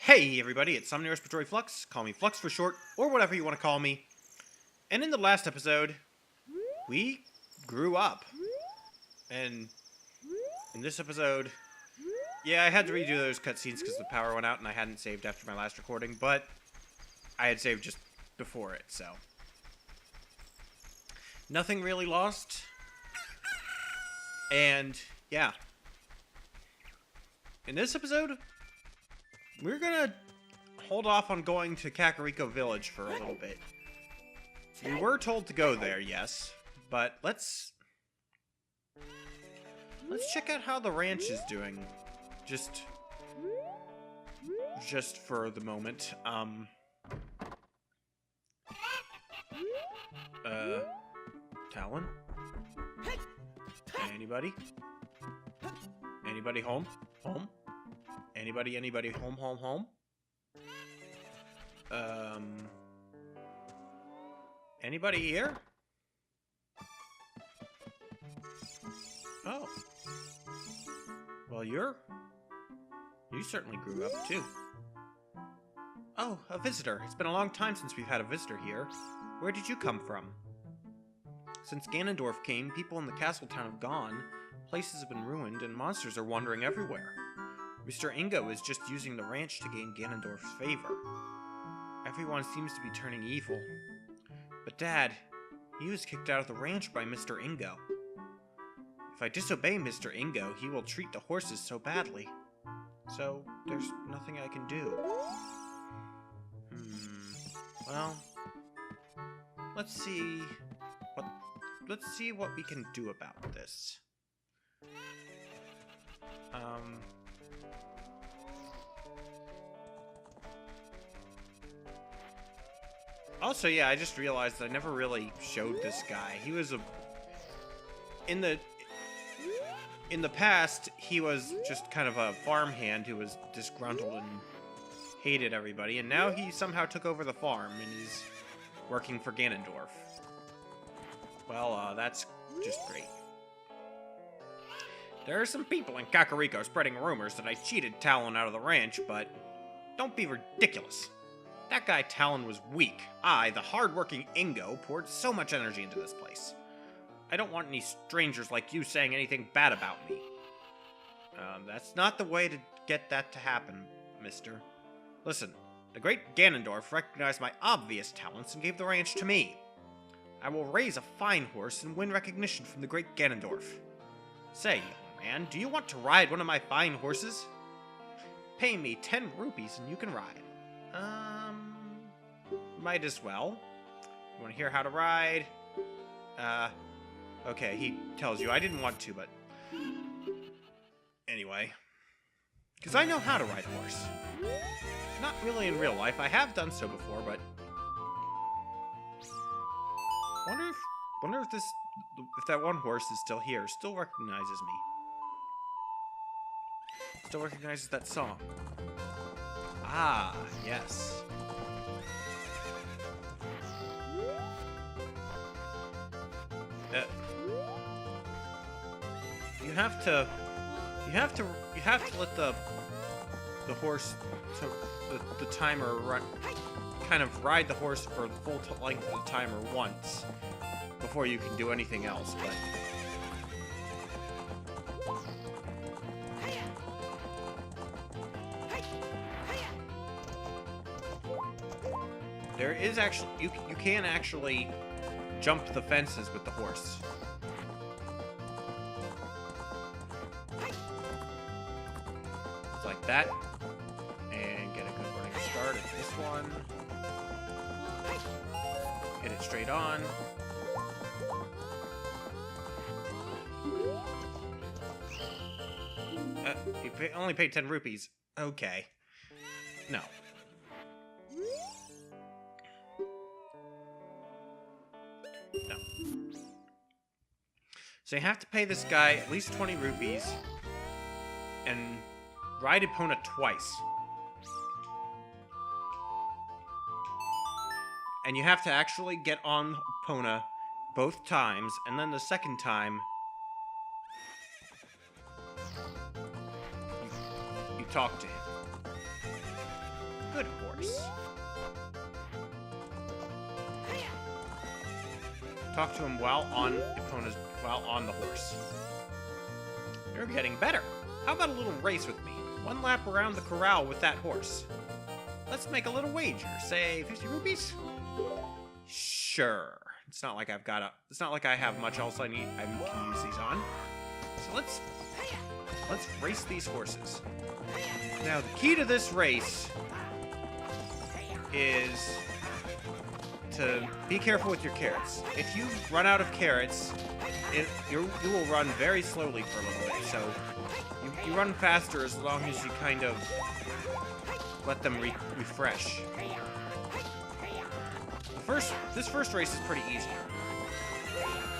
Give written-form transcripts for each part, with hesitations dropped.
Hey everybody, it's Somnior Respiratory Flux, call me Flux for short, or whatever you want to call me. And in the last episode, we grew up. And in this episode, yeah, I had to redo those cutscenes because the power went out and I hadn't saved after my last recording, but I had saved just before it, so. Nothing really lost. And, yeah. In this episode, we're gonna hold off on going to Kakariko Village for a little bit. We were told to go there, yes, but let's check out how the ranch is doing. Just for the moment. Talon? Anybody? Anybody home? Home? Anybody home? Anybody here? Oh. Well, you certainly grew up, too. Oh, a visitor. It's been a long time since we've had a visitor here. Where did you come from? Since Ganondorf came, people in the castle town have gone, places have been ruined, and monsters are wandering everywhere. Mr. Ingo is just using the ranch to gain Ganondorf's favor. Everyone seems to be turning evil. But Dad, he was kicked out of the ranch by Mr. Ingo. If I disobey Mr. Ingo, he will treat the horses so badly. So, there's nothing I can do. Well, let's see what we can do about this. Also, yeah, I just realized I never really showed this guy. He was in the past, he was just kind of a farmhand who was disgruntled and hated everybody, and now he somehow took over the farm and is working for Ganondorf. Well, that's just great. There are some people in Kakariko spreading rumors that I cheated Talon out of the ranch, but don't be ridiculous. That guy Talon was weak. I, the hard-working Ingo, poured so much energy into this place. I don't want any strangers like you saying anything bad about me. That's not the way to get that to happen, mister. Listen, the great Ganondorf recognized my obvious talents and gave the ranch to me. I will raise a fine horse and win recognition from the great Ganondorf. Say, young man, do you want to ride one of my fine horses? Pay me 10 rupees and you can ride. Might as well. You want to hear how to ride? Okay, he tells you. I didn't want to, but... Anyway. Because I know how to ride a horse. Not really in real life. I have done so before, but... Wonder if that one horse is still here. Still recognizes me. Still recognizes that song. Ah, yes. You have to let the horse, the timer run, kind of ride the horse for the full length of the timer once before you can do anything else. But there is actually you can actually jump the fences with the horse. It's like that. And get a good running start at this one. Hit it straight on. You only paid 10 rupees. Okay. No. No. So you have to pay this guy at least 20 rupees and ride Epona twice. And you have to actually get on Epona both times, and then the second time you talk to him. good horse. Talk to him while on the horse. You're getting better. How about a little race with me? One lap around the corral with that horse. Let's make a little wager. Say 50 rupees? Sure. It's not like I have much else I can use these on. So let's race these horses. Now the key to this race is to be careful with your carrots. If you run out of carrots, you will run very slowly for a little bit. So you run faster as long as you kind of let them refresh. This first race is pretty easy.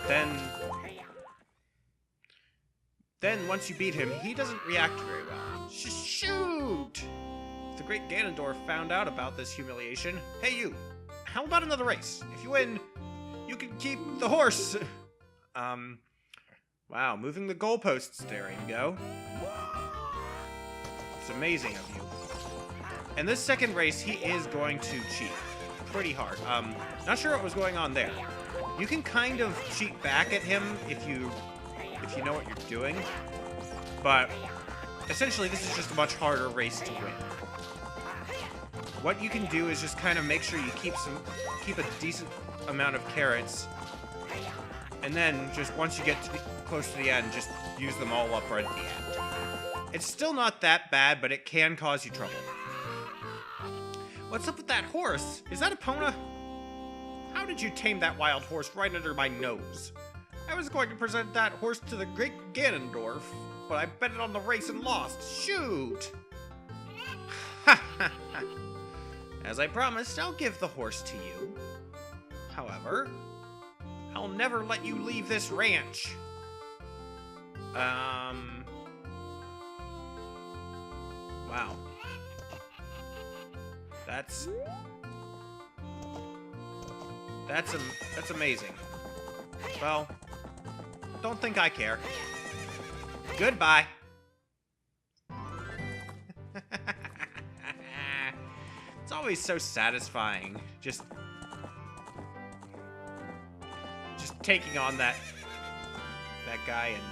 Then once you beat him, he doesn't react very well. Shoot! If the great Ganondorf found out about this humiliation, hey you, how about another race? If you win, you can keep the horse. Wow, moving the goalposts, there you go. It's amazing of you. And this second race, he is going to cheat pretty hard. Not sure what was going on there. You can kind of cheat back at him if you know what you're doing, but essentially this is just a much harder race to win. What you can do is just kind of make sure you keep a decent amount of carrots, and then just once you get close to the end, just use them all up right at the end. It's still not that bad, but it can cause you trouble. What's up with that horse? Is that Epona? How did you tame that wild horse right under my nose? I was going to present that horse to the great Ganondorf, but I bet it on the race and lost. Shoot! As I promised, I'll give the horse to you. However, I'll never let you leave this ranch. Wow. That's amazing. Well, don't think I care. Goodbye. It's always so satisfying. Just taking on that guy and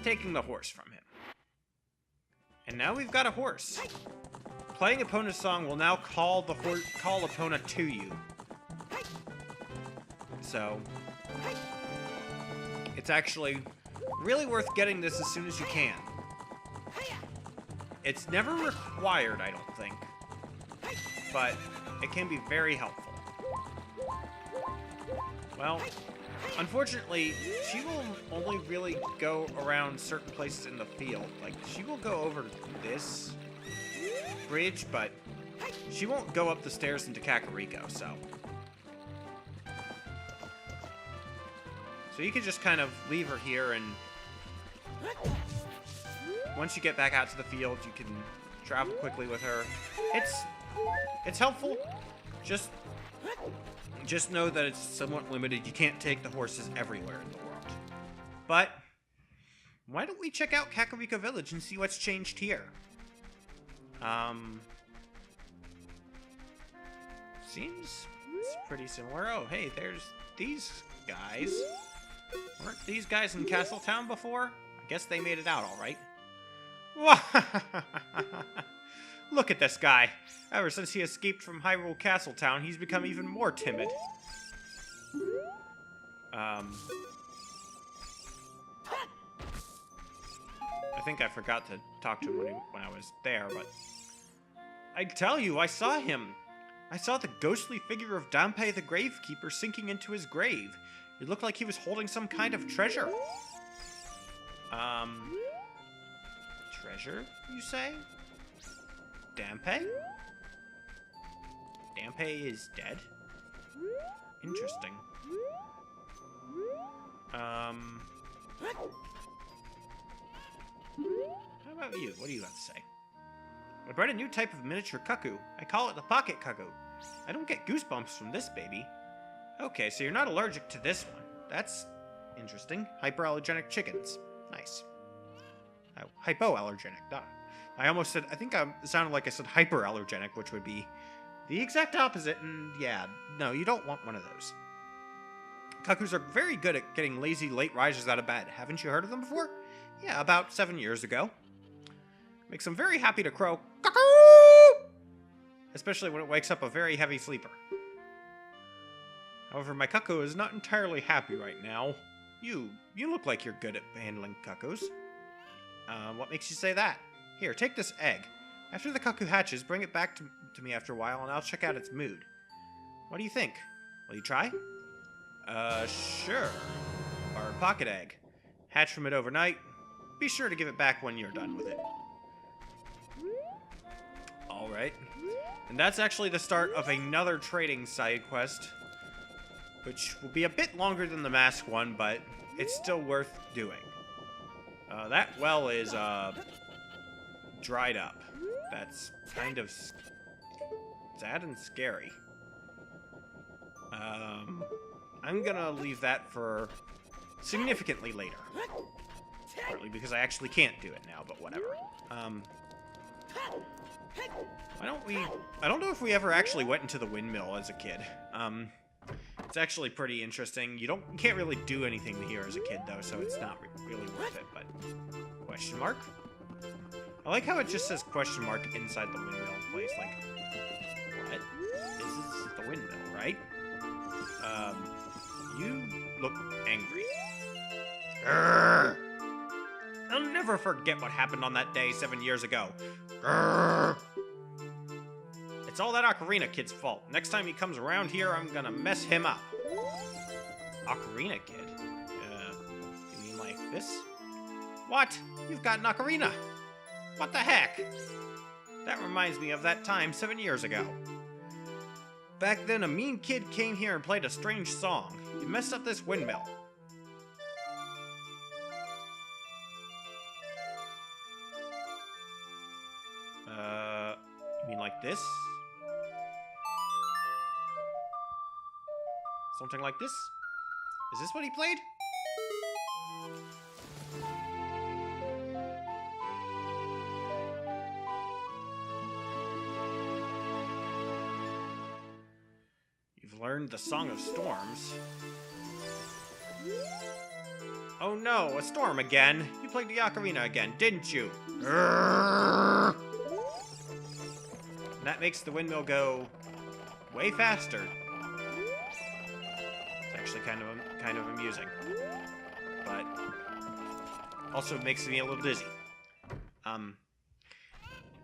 taking the horse from him. And now we've got a horse. Playing Epona's song will now call Epona to you. So it's actually really worth getting this as soon as you can. It's never required, I don't think, but it can be very helpful. Well, unfortunately, she will only really go around certain places in the field. Like, she will go over this bridge, but she won't go up the stairs into Kakariko, so you can just kind of leave her here, and once you get back out to the field, you can travel quickly with her. It's helpful. Just know that it's somewhat limited. You can't take the horses everywhere in the world. But why don't we check out Kakariko Village and see what's changed here? Seems it's pretty similar. Oh, hey, there's these guys. Weren't these guys in Castletown before? I guess they made it out all right. Look at this guy. Ever since he escaped from Hyrule Castletown, he's become even more timid. I think I forgot to talk to him when I was there, but I tell you, I saw him. I saw the ghostly figure of Dampé the Gravekeeper sinking into his grave. It looked like he was holding some kind of treasure. Treasure, you say? Dampé? Dampé is dead? Interesting. How about you? What do you have to say? I bred a new type of miniature cuckoo. I call it the pocket cuckoo. I don't get goosebumps from this baby. Okay, so you're not allergic to this one. That's interesting. Hyperallergenic chickens. Nice. Oh, hypoallergenic, I almost said, I think it sounded like I said hyperallergenic, which would be the exact opposite, and yeah, no, you don't want one of those. Cuckoos are very good at getting lazy late risers out of bed. Haven't you heard of them before? Yeah, about 7 years ago. Makes them very happy to crow, cuckoo! Especially when it wakes up a very heavy sleeper. However, my cuckoo is not entirely happy right now. You look like you're good at handling cuckoos. What makes you say that? Here, take this egg. After the cuckoo hatches, bring it back to me after a while, and I'll check out its mood. What do you think? Will you try? Sure. Our pocket egg. Hatch from it overnight. Be sure to give it back when you're done with it. Alright. And that's actually the start of another trading side quest, which will be a bit longer than the mask one, but it's still worth doing. That well is, dried up. That's kind of sad and scary. I'm gonna leave that for significantly later. Partly because I actually can't do it now, but whatever. Why don't we... I don't know if we ever actually went into the windmill as a kid. It's actually pretty interesting. You can't really do anything here as a kid, though, so it's not really worth it, but... Question mark? I like how it just says question mark inside the windmill place, like... What? This is the windmill, right? You look angry. Grrr! I'll never forget what happened on that day 7 years ago. Grrr! It's all that Ocarina kid's fault. Next time he comes around here, I'm gonna mess him up. Ocarina kid? You mean like this? What? You've got an ocarina! What the heck? That reminds me of that time 7 years ago. Back then, a mean kid came here and played a strange song. He messed up this windmill. You mean like this? Something like this? Is this what he played? You've learned the Song of Storms. Oh no, a storm again. You played the ocarina again, didn't you? Grrr! That makes the windmill go way faster. It's actually kind of amusing, but also makes me a little dizzy.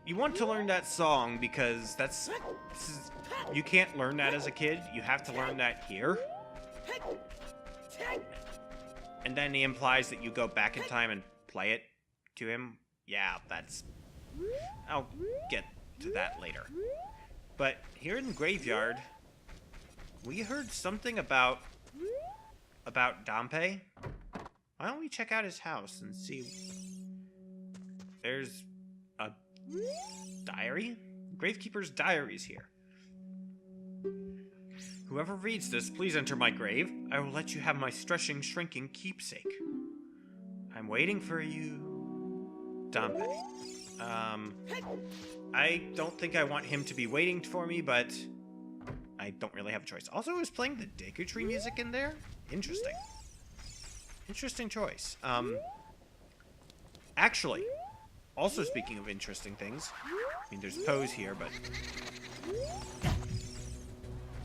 You want to learn that song because you can't learn that as a kid. You have to learn that here. And then he implies that you go back in time and play it to him. Yeah, I'll get to that later. But here in the graveyard, we heard something about Dampé. Why don't we check out his house and see? There's a diary? Gravekeeper's diary's here. Whoever reads this, please enter my grave. I will let you have my stretching, shrinking keepsake. I'm waiting for you, Dampé. I don't think I want him to be waiting for me, but I don't really have a choice. Also, I was playing the Deku Tree music in there. Interesting. Interesting choice. Actually, also speaking of interesting things, I mean, there's Pose here, but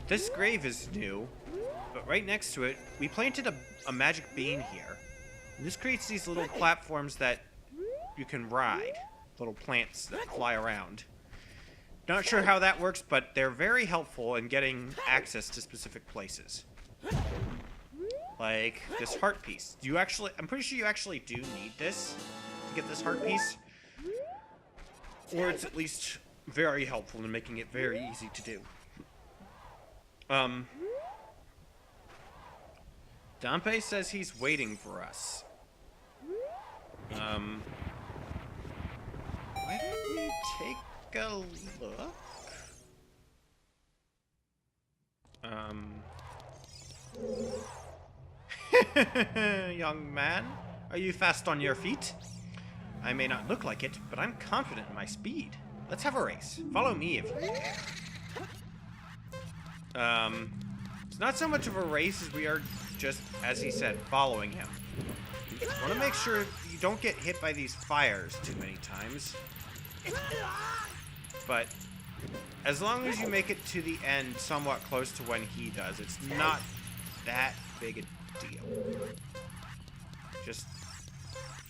this grave is new, but right next to it, we planted a magic bean here. And this creates these little platforms that you can ride. Little plants that fly around. Not sure how that works, but they're very helpful in getting access to specific places. Like this heart piece. I'm pretty sure you actually do need this to get this heart piece. Or it's at least very helpful in making it very easy to do. Dampé says he's waiting for us. Why don't we take a look? Young man, are you fast on your feet? I may not look like it, but I'm confident in my speed. Let's have a race. Follow me if you can. It's not so much of a race as we are just, as he said, following him. You want to make sure you don't get hit by these fires too many times. But as long as you make it to the end somewhat close to when he does, it's not that big a deal. Just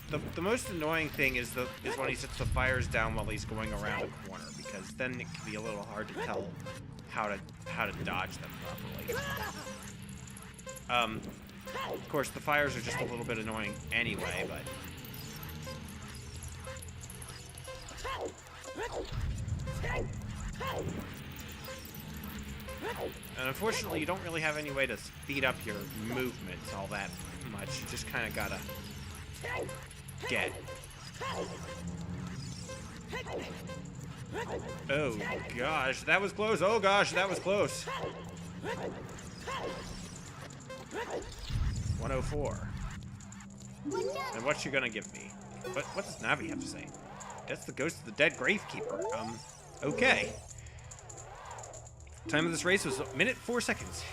the most annoying thing is when he sets the fires down while he's going around a corner, because then it can be a little hard to tell how to dodge them properly. Of course, the fires are just a little bit annoying anyway, but and unfortunately, you don't really have any way to speed up your movements all that much. You just kind of gotta get. Oh gosh, that was close. Oh gosh, that was close. 104. And what's she gonna give me? What does Navi have to say? That's the ghost of the dead gravekeeper. Okay. Time of this race was a minute 4 seconds.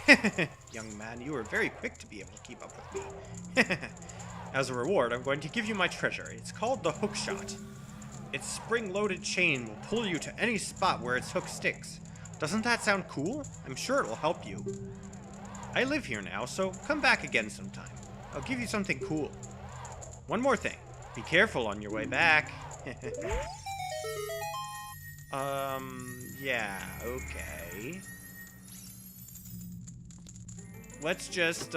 Young man, you were very quick to be able to keep up with me. As a reward, I'm going to give you my treasure. It's called the hook shot. Its spring-loaded chain will pull you to any spot where its hook sticks. Doesn't that sound cool? I'm sure it'll help you. I live here now, so come back again sometime. I'll give you something cool. One more thing. Be careful on your way back. Yeah, okay. Let's just,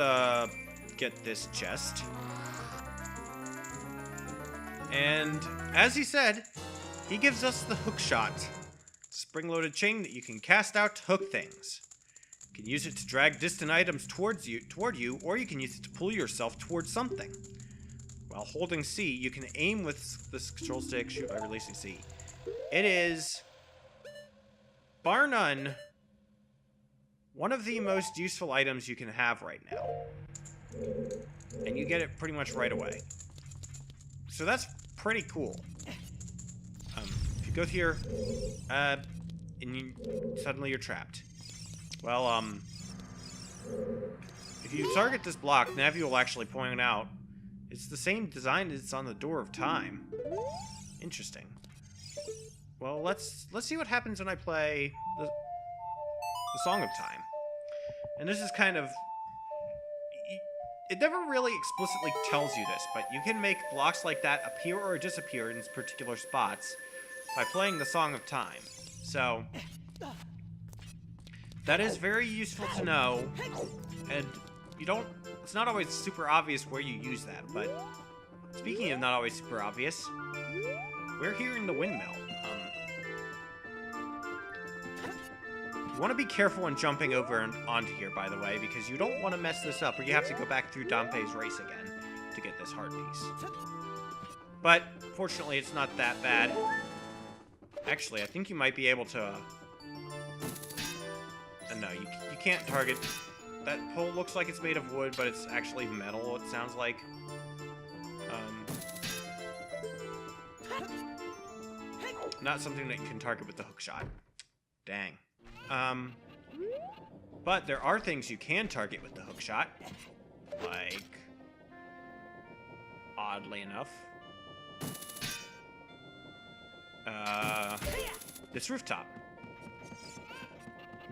get this chest. And, as he said, he gives us the hook shot. Spring-loaded chain that you can cast out to hook things. You can use it to drag distant items toward you, or you can use it to pull yourself towards something. While holding C, you can aim with this control stick, shoot by releasing C. It is, bar none, one of the most useful items you can have right now. And you get it pretty much right away. So that's pretty cool. If you go here, and suddenly you're trapped. Well, if you target this block, Navi will actually point out it's the same design as on the Door of Time. Interesting. Well, let's see what happens when I play the Song of Time. And this is kind of, it never really explicitly tells you this, but you can make blocks like that appear or disappear in particular spots by playing the Song of Time. So that is very useful to know, and it's not always super obvious where you use that, but speaking of not always super obvious, we're here in the windmill. You want to be careful when jumping over and onto here, by the way, because you don't want to mess this up, or you have to go back through Dampe's race again to get this heart piece. But, fortunately, it's not that bad. Actually, I think you might be able to... no, you can't target... That pole looks like it's made of wood, but it's actually metal, it sounds like. Not something that you can target with the hook shot. Dang. But there are things you can target with the hook shot. Like... oddly enough. This rooftop.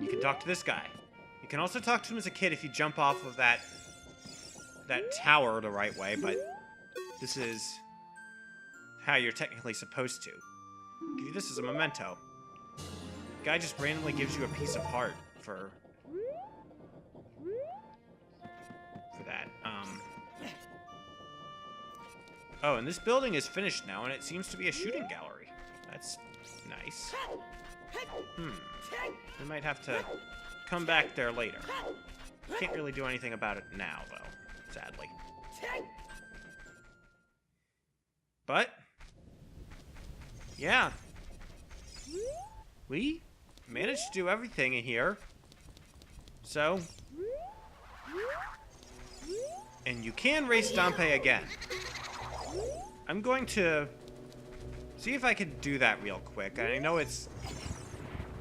You can talk to this guy. You can also talk to him as a kid if you jump off of that tower the right way, but this is how you're technically supposed to. Give you this as a memento. The guy just randomly gives you a piece of heart for that. Oh, and this building is finished now, and it seems to be a shooting gallery. That's nice. We might have to come back there later. Can't really do anything about it now, though, sadly. But, yeah. We managed to do everything in here. So, and you can race Dampe again. I'm going to see if I can do that real quick. I know it's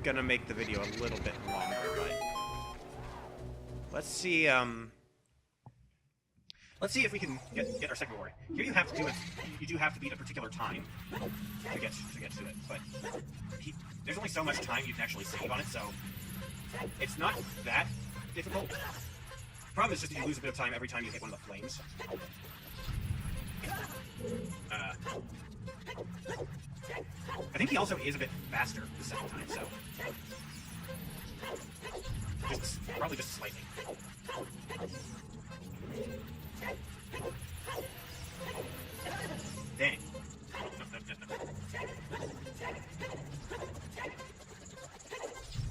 gonna make the video a little bit longer, but let's see. Let's see if we can get our second reward. Here you have to do it. You do have to beat a particular time to get to it, but there's only so much time you can actually save on it, so it's not that difficult. The problem is just you lose a bit of time every time you hit one of the flames. I think he also is a bit faster the second time, so probably just slightly. Dang. No.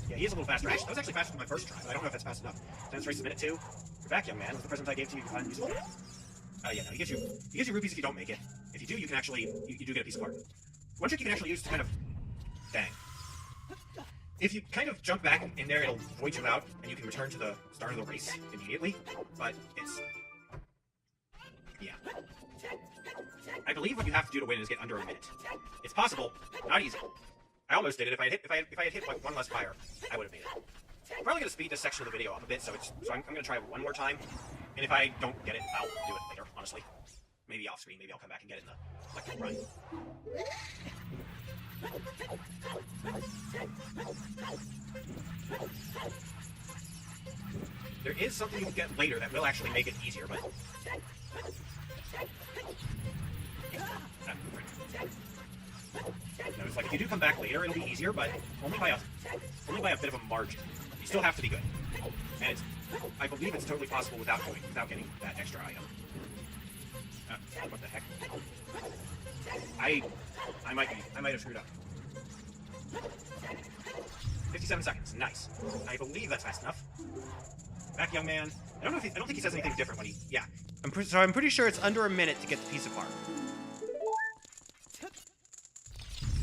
Yeah, he is a little faster. Actually, that was actually faster than my first try, but I don't know if that's fast enough. Dance race a minute 2. You're back, young man. With the present I gave to you, you can find use it. Yeah, no, he gives you rupees if you don't make it. If you do, you can actually, you do get a piece of heart. One trick you can actually use to kind of, dang. If you kind of jump back in there, it'll void you out, and you can return to the start of the race immediately, but it's, yeah. I believe what you have to do to win is get under a minute. It's possible, not easy. I almost did it. If I had hit like one less fire, I would have made it. I'm probably gonna speed this section of the video up a bit, so I'm gonna try one more time. And if I don't get it, I'll do it later, honestly. Maybe off screen, maybe I'll come back and get it in the electric run. There is something you'll get later that will actually make it easier, but no, it's like if you do come back later, it'll be easier, but only by a bit of a margin. You still have to be good, and I believe it's totally possible without getting that extra item. What the heck? I might have screwed up. 57 seconds, nice. I believe that's fast enough. Back, young man. I don't think he says anything different when he. Yeah. I'm pretty sure it's under a minute to get the piece of heart.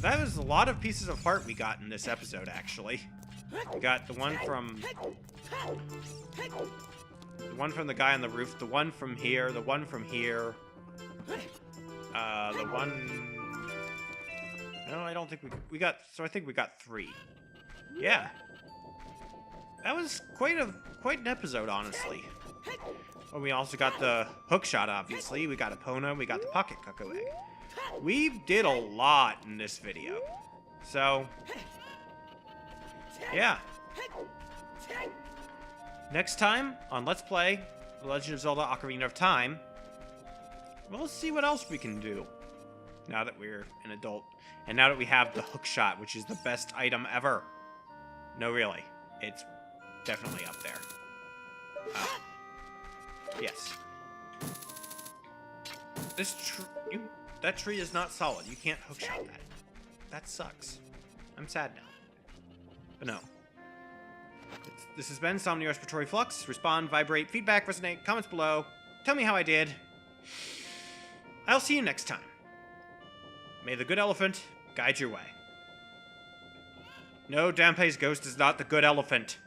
That was a lot of pieces of heart we got in this episode, actually. We got the one from the guy on the roof, the one from here, the one from here, the one. No, I don't think we got. So I think we got 3. Yeah. That was quite an episode, honestly. Well, we also got the hook shot, obviously. We got Epona, we got the pocket cuckoo egg. We did a lot in this video. So, yeah. Next time on Let's Play The Legend of Zelda Ocarina of Time, we'll see what else we can do. Now that we're an adult. And now that we have the hook shot, which is the best item ever. No, really. It's definitely up there. Yes. That tree is not solid. You can't hookshot that. That sucks. I'm sad now. But no. This has been Somni Respiratory Flux. Respond, vibrate, feedback, resonate, comments below. Tell me how I did. I'll see you next time. May the good elephant guide your way. No, Dampé's ghost is not the good elephant.